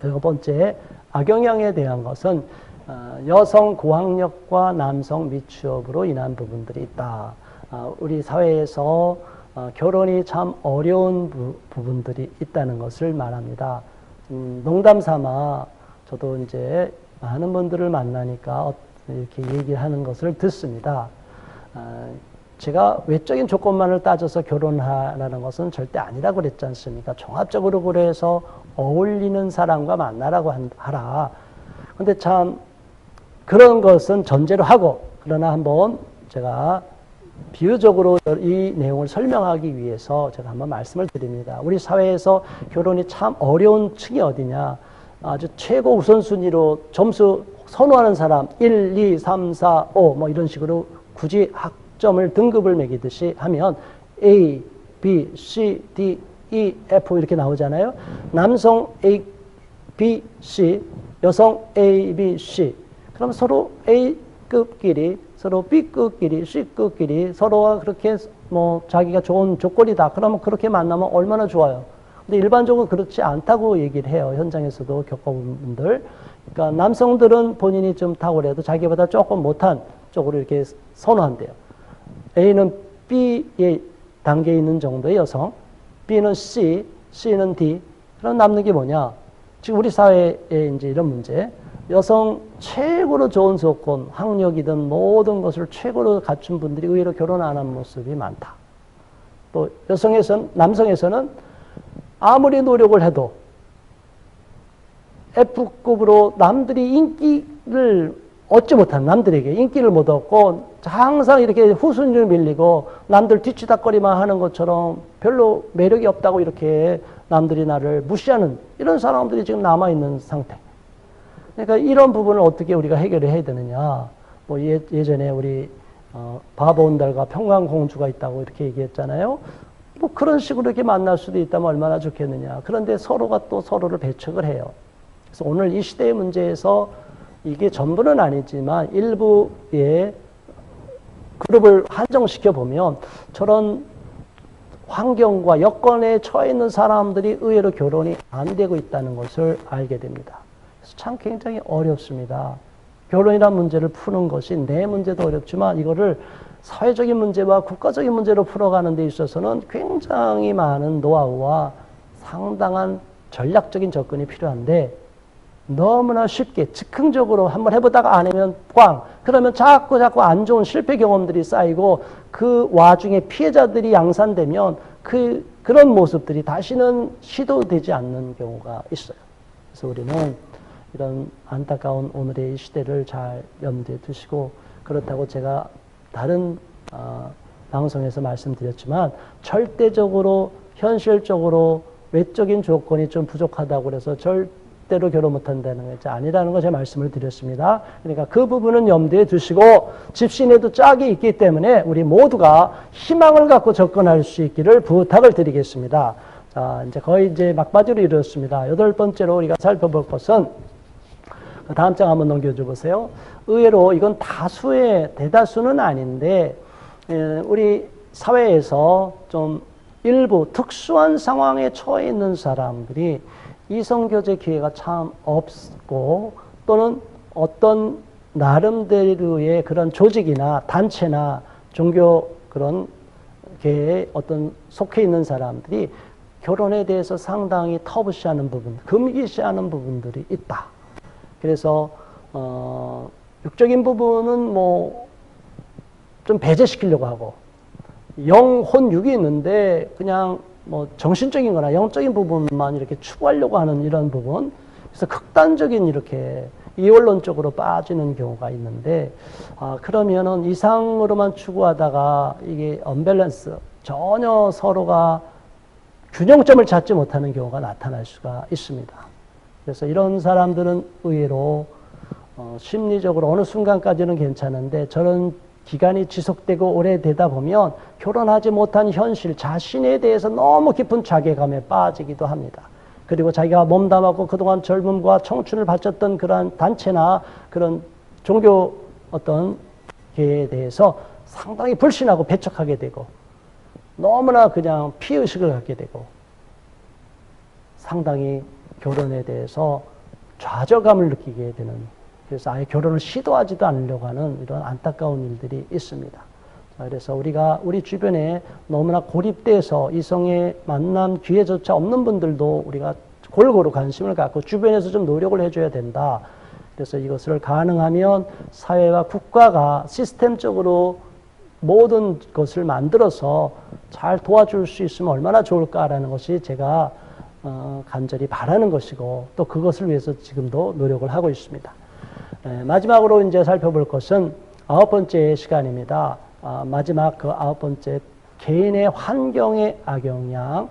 두 번째, 악영향에 대한 것은 여성 고학력과 남성 미취업으로 인한 부분들이 있다. 우리 사회에서 결혼이 참 어려운 부분들이 있다는 것을 말합니다. 농담 삼아 저도 이제 많은 분들을 만나니까 이렇게 얘기하는 것을 듣습니다. 제가 외적인 조건만을 따져서 결혼하라는 것은 절대 아니라고 그랬지 않습니까? 종합적으로 그래서 어울리는 사람과 만나라고 하라. 근데 참 그런 것은 전제로 하고, 그러나 한번 제가 비유적으로 이 내용을 설명하기 위해서 제가 한번 말씀을 드립니다. 우리 사회에서 결혼이 참 어려운 층이 어디냐. 아주 최고 우선순위로 점수 선호하는 사람 1, 2, 3, 4, 5 뭐 이런 식으로 굳이 학점을 등급을 매기듯이 하면 A, B, C, D, E, F 이렇게 나오잖아요. 남성 A, B, C, 여성 A, B, C. 그럼 서로 A급끼리, 서로 B급끼리, C급끼리 서로가 그렇게 뭐 자기가 좋은 조건이다. 그러면 그렇게 만나면 얼마나 좋아요. 근데 일반적으로 그렇지 않다고 얘기를 해요. 현장에서도 겪어본 분들. 그러니까 남성들은 본인이 좀 탁월해도 자기보다 조금 못한 쪽으로 이렇게 선호한대요. A는 B의 단계에 있는 정도의 여성, B는 C, C는 D. 그럼 남는 게 뭐냐? 지금 우리 사회에 이제 이런 문제. 여성 최고로 좋은 조건, 학력이든 모든 것을 최고로 갖춘 분들이 의외로 결혼 안 한 모습이 많다. 또 남성에서는 아무리 노력을 해도 F급으로 남들이 인기를 얻지 못한, 남들에게 인기를 못 얻고 항상 이렇게 후순위를 밀리고 남들 뒤치다거리만 하는 것처럼 별로 매력이 없다고 이렇게 남들이 나를 무시하는 이런 사람들이 지금 남아있는 상태. 그러니까 이런 부분을 어떻게 우리가 해결을 해야 되느냐. 뭐 예전에 우리 바보온달과 평강공주가 있다고 이렇게 얘기했잖아요. 뭐 그런 식으로 이렇게 만날 수도 있다면 얼마나 좋겠느냐. 그런데 서로가 또 서로를 배척을 해요. 그래서 오늘 이 시대의 문제에서 이게 전부는 아니지만 일부의 그룹을 한정시켜 보면 저런 환경과 여건에 처해 있는 사람들이 의외로 결혼이 안 되고 있다는 것을 알게 됩니다. 그래서 참 굉장히 어렵습니다. 결혼이라는 문제를 푸는 것이 내 문제도 어렵지만 이거를 사회적인 문제와 국가적인 문제로 풀어가는 데 있어서는 굉장히 많은 노하우와 상당한 전략적인 접근이 필요한데 너무나 쉽게 즉흥적으로 한번 해보다가 안 하면 꽝. 그러면 자꾸 안 좋은 실패 경험들이 쌓이고 그 와중에 피해자들이 양산되면 그런 모습들이 다시는 시도되지 않는 경우가 있어요. 그래서 우리는 이런 안타까운 오늘의 이 시대를 잘 염두에 두시고 그렇다고 제가 다른 방송에서 말씀드렸지만 절대적으로 현실적으로 외적인 조건이 좀 부족하다고 해서 절대로 결혼 못한다는 것이 아니라는 걸 제가 말씀을 드렸습니다. 그러니까 그 부분은 염두에 두시고 집신에도 짝이 있기 때문에 우리 모두가 희망을 갖고 접근할 수 있기를 부탁을 드리겠습니다. 자, 이제 거의 이제 막바지로 이르렀습니다. 8번째로 우리가 살펴볼 것은 다음 장 한번 넘겨줘 보세요. 의외로 이건 대다수는 아닌데 우리 사회에서 좀 일부 특수한 상황에 처해 있는 사람들이 이성교제 기회가 참 없고 또는 어떤 나름대로의 그런 조직이나 단체나 종교 그런 계에 어떤 속해 있는 사람들이 결혼에 대해서 상당히 터부시하는 부분, 금기시하는 부분들이 있다. 그래서 육적인 부분은 뭐 좀 배제시키려고 하고 영혼육이 있는데 그냥 뭐 정신적인 거나 영적인 부분만 이렇게 추구하려고 하는 이런 부분. 그래서 극단적인 이렇게 이원론적으로 빠지는 경우가 있는데 그러면은 이상으로만 추구하다가 이게 언밸런스 전혀 서로가 균형점을 찾지 못하는 경우가 나타날 수가 있습니다. 그래서 이런 사람들은 의외로 심리적으로 어느 순간까지는 괜찮은데 저런 기간이 지속되고 오래되다 보면 결혼하지 못한 현실 자신에 대해서 너무 깊은 자괴감에 빠지기도 합니다. 그리고 자기가 몸담았고 그동안 젊음과 청춘을 바쳤던 그러한 단체나 그런 종교 어떤 계에 대해서 상당히 불신하고 배척하게 되고 너무나 그냥 피의식을 갖게 되고 상당히 결혼에 대해서 좌절감을 느끼게 되는, 그래서 아예 결혼을 시도하지도 않으려고 하는 이런 안타까운 일들이 있습니다. 그래서 우리 주변에 너무나 고립돼서 이성의 만남 기회조차 없는 분들도 우리가 골고루 관심을 갖고 주변에서 좀 노력을 해줘야 된다. 그래서 이것을 가능하면 사회와 국가가 시스템적으로 모든 것을 만들어서 잘 도와줄 수 있으면 얼마나 좋을까라는 것이 제가 간절히 바라는 것이고, 또 그것을 위해서 지금도 노력을 하고 있습니다. 마지막으로 이제 살펴볼 것은 9번째 시간입니다. 마지막 그 9번째, 개인의 환경의 악영향.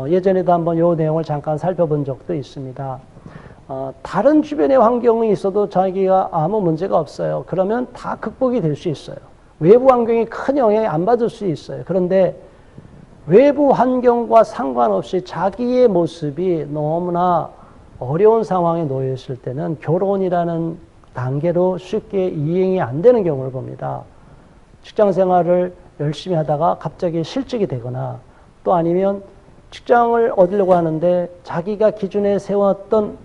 예전에도 한번 이 내용을 잠깐 살펴본 적도 있습니다. 다른 주변의 환경이 있어도 자기가 아무 문제가 없어요. 그러면 다 극복이 될 수 있어요. 외부 환경이 큰 영향을 안 받을 수 있어요. 그런데 외부 환경과 상관없이 자기의 모습이 너무나 어려운 상황에 놓여 있을 때는 결혼이라는 단계로 쉽게 이행이 안 되는 경우를 봅니다. 직장 생활을 열심히 하다가 갑자기 실직이 되거나, 또 아니면 직장을 얻으려고 하는데 자기가 기준에 세웠던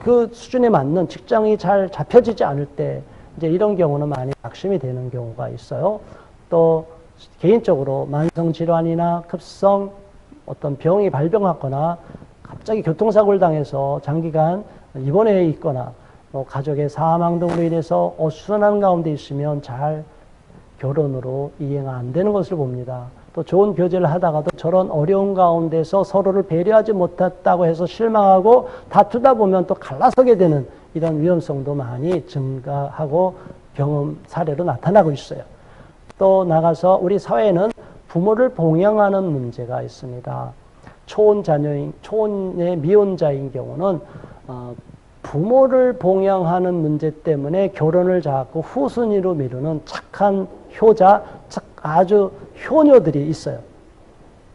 그 수준에 맞는 직장이 잘 잡혀지지 않을 때, 이제 이런 경우는 많이 낙심이 되는 경우가 있어요. 또 개인적으로 만성질환이나 급성 어떤 병이 발병하거나 갑자기 교통사고를 당해서 장기간 입원해 있거나 가족의 사망 등으로 인해서 어수선한 가운데 있으면 잘 결혼으로 이행 안 되는 것을 봅니다. 또 좋은 교제를 하다가도 저런 어려운 가운데서 서로를 배려하지 못했다고 해서 실망하고 다투다 보면 또 갈라서게 되는 이런 위험성도 많이 증가하고 경험 사례로 나타나고 있어요. 또 나가서 우리 사회는 부모를 봉양하는 문제가 있습니다. 초혼의 미혼자인 경우는 부모를 봉양하는 문제 때문에 결혼을 자꾸 후순위로 미루는 착한 효자, 아주 효녀들이 있어요.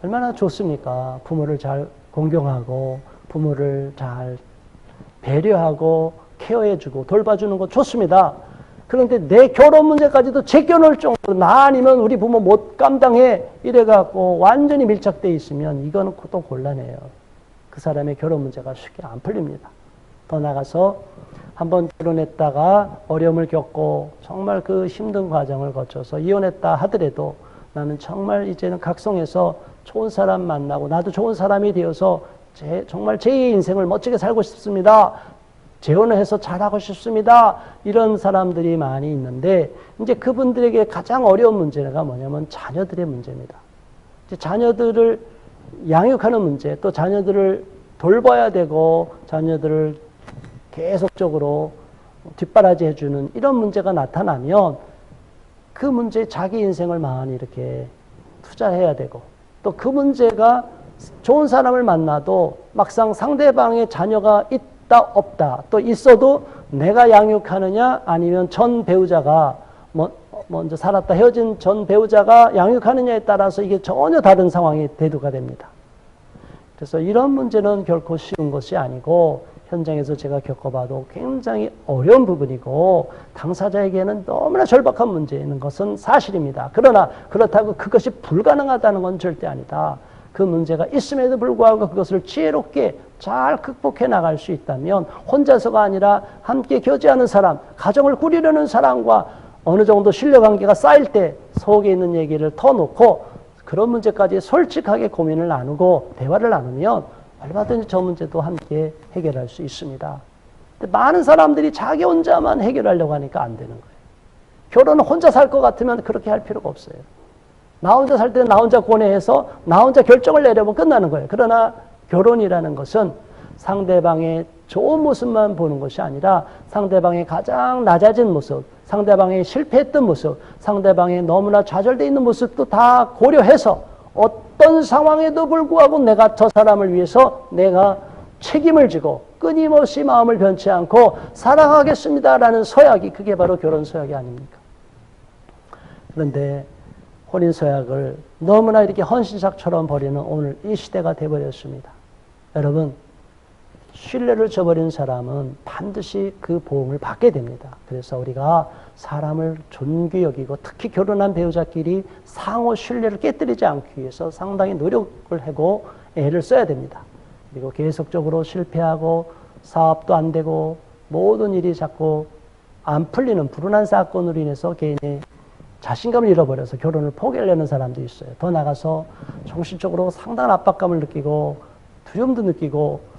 얼마나 좋습니까? 부모를 잘 공경하고 부모를 잘 배려하고 케어해주고 돌봐주는 거 좋습니다. 그런데 내 결혼 문제까지도 제껴놓을 정도로 나 아니면 우리 부모 못 감당해 이래갖고 완전히 밀착되어 있으면 이거는 또 곤란해요. 그 사람의 결혼 문제가 쉽게 안 풀립니다. 더 나가서 한번 결혼했다가 어려움을 겪고 정말 그 힘든 과정을 거쳐서 이혼했다 하더라도 나는 정말 이제는 각성해서 좋은 사람 만나고 나도 좋은 사람이 되어서 정말 제 인생을 멋지게 살고 싶습니다. 재혼을 해서 잘하고 싶습니다. 이런 사람들이 많이 있는데, 이제 그분들에게 가장 어려운 문제가 뭐냐면 자녀들의 문제입니다. 이제 자녀들을 양육하는 문제, 또 자녀들을 돌봐야 되고 자녀들을 계속적으로 뒷바라지 해주는 이런 문제가 나타나면 그 문제에 자기 인생을 많이 이렇게 투자해야 되고, 또 그 문제가 좋은 사람을 만나도 막상 상대방의 자녀가 있다 없다, 또 있어도 내가 양육하느냐 아니면 전 배우자가 먼저 살았다 헤어진 전 배우자가 양육하느냐에 따라서 이게 전혀 다른 상황이 대두가 됩니다. 그래서 이런 문제는 결코 쉬운 것이 아니고 현장에서 제가 겪어봐도 굉장히 어려운 부분이고 당사자에게는 너무나 절박한 문제인 것은 사실입니다. 그러나 그렇다고 그것이 불가능하다는 건 절대 아니다. 그 문제가 있음에도 불구하고 그것을 지혜롭게 잘 극복해 나갈 수 있다면 혼자서가 아니라 함께 교제하는 사람, 가정을 꾸리려는 사람과 어느 정도 신뢰관계가 쌓일 때 속에 있는 얘기를 터놓고 그런 문제까지 솔직하게 고민을 나누고 대화를 나누면 얼마든지 저 문제도 함께 해결할 수 있습니다. 근데 많은 사람들이 자기 혼자만 해결하려고 하니까 안 되는 거예요. 결혼은 혼자 살 것 같으면 그렇게 할 필요가 없어요. 나 혼자 살 때는 나 혼자 고뇌해서 나 혼자 결정을 내려면 끝나는 거예요. 그러나 결혼이라는 것은 상대방의 좋은 모습만 보는 것이 아니라 상대방의 가장 낮아진 모습, 상대방의 실패했던 모습, 상대방의 너무나 좌절되어 있는 모습도 다 고려해서 어떤 상황에도 불구하고 내가 저 사람을 위해서 내가 책임을 지고 끊임없이 마음을 변치 않고 사랑하겠습니다라는 서약이, 그게 바로 결혼 서약이 아닙니까? 그런데 혼인 서약을 너무나 이렇게 헌신삭처럼 버리는 오늘 이 시대가 되어버렸습니다. 여러분, 신뢰를 저버린 사람은 반드시 그 보응을 받게 됩니다. 그래서 우리가 사람을 존귀 여기고 특히 결혼한 배우자끼리 상호 신뢰를 깨뜨리지 않기 위해서 상당히 노력을 하고 애를 써야 됩니다. 그리고 계속적으로 실패하고 사업도 안 되고 모든 일이 자꾸 안 풀리는 불운한 사건으로 인해서 개인이 자신감을 잃어버려서 결혼을 포기하려는 사람도 있어요. 더 나가서 정신적으로 상당한 압박감을 느끼고 두려움도 느끼고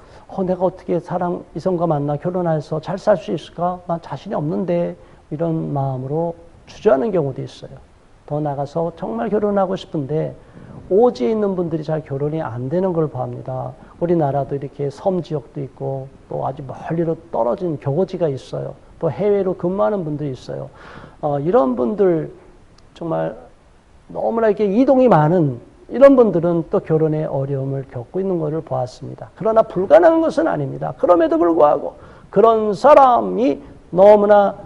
내가 어떻게 사랑 이성과 만나 결혼해서 잘 살 수 있을까? 난 자신이 없는데 이런 마음으로 주저하는 경우도 있어요. 더 나가서 정말 결혼하고 싶은데 오지에 있는 분들이 잘 결혼이 안 되는 걸 봅니다. 우리나라도 이렇게 섬 지역도 있고 또 아주 멀리로 떨어진 교고지가 있어요. 또 해외로 근무하는 분들이 있어요. 이런 분들 정말 너무나 이렇게 이동이 많은 이런 분들은 또 결혼에 어려움을 겪고 있는 것을 보았습니다. 그러나 불가능한 것은 아닙니다. 그럼에도 불구하고 그런 사람이 너무나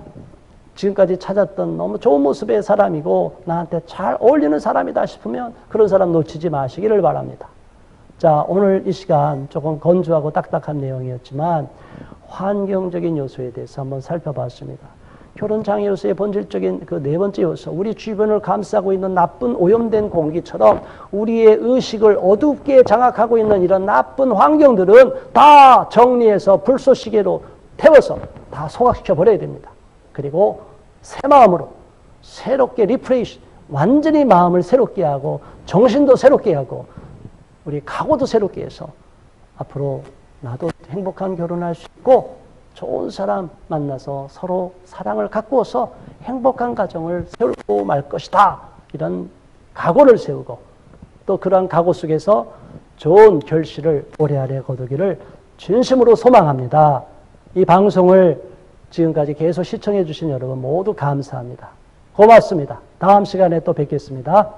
지금까지 찾았던 너무 좋은 모습의 사람이고 나한테 잘 어울리는 사람이다 싶으면 그런 사람 놓치지 마시기를 바랍니다. 자, 오늘 이 시간 조금 건조하고 딱딱한 내용이었지만 환경적인 요소에 대해서 한번 살펴봤습니다. 결혼 장애 요소의 본질적인 그 네 번째 요소, 우리 주변을 감싸고 있는 나쁜 오염된 공기처럼 우리의 의식을 어둡게 장악하고 있는 이런 나쁜 환경들은 다 정리해서 불쏘시개로 태워서 다 소각시켜 버려야 됩니다. 그리고 새 마음으로 새롭게 리프레시, 완전히 마음을 새롭게 하고 정신도 새롭게 하고 우리 각오도 새롭게 해서 앞으로 나도 행복한 결혼할 수 있고 좋은 사람 만나서 서로 사랑을 가꾸어서 행복한 가정을 세우고 말 것이다. 이런 각오를 세우고 또 그러한 각오 속에서 좋은 결실을 올해 안에 거두기를 진심으로 소망합니다. 이 방송을 지금까지 계속 시청해 주신 여러분 모두 감사합니다. 고맙습니다. 다음 시간에 또 뵙겠습니다.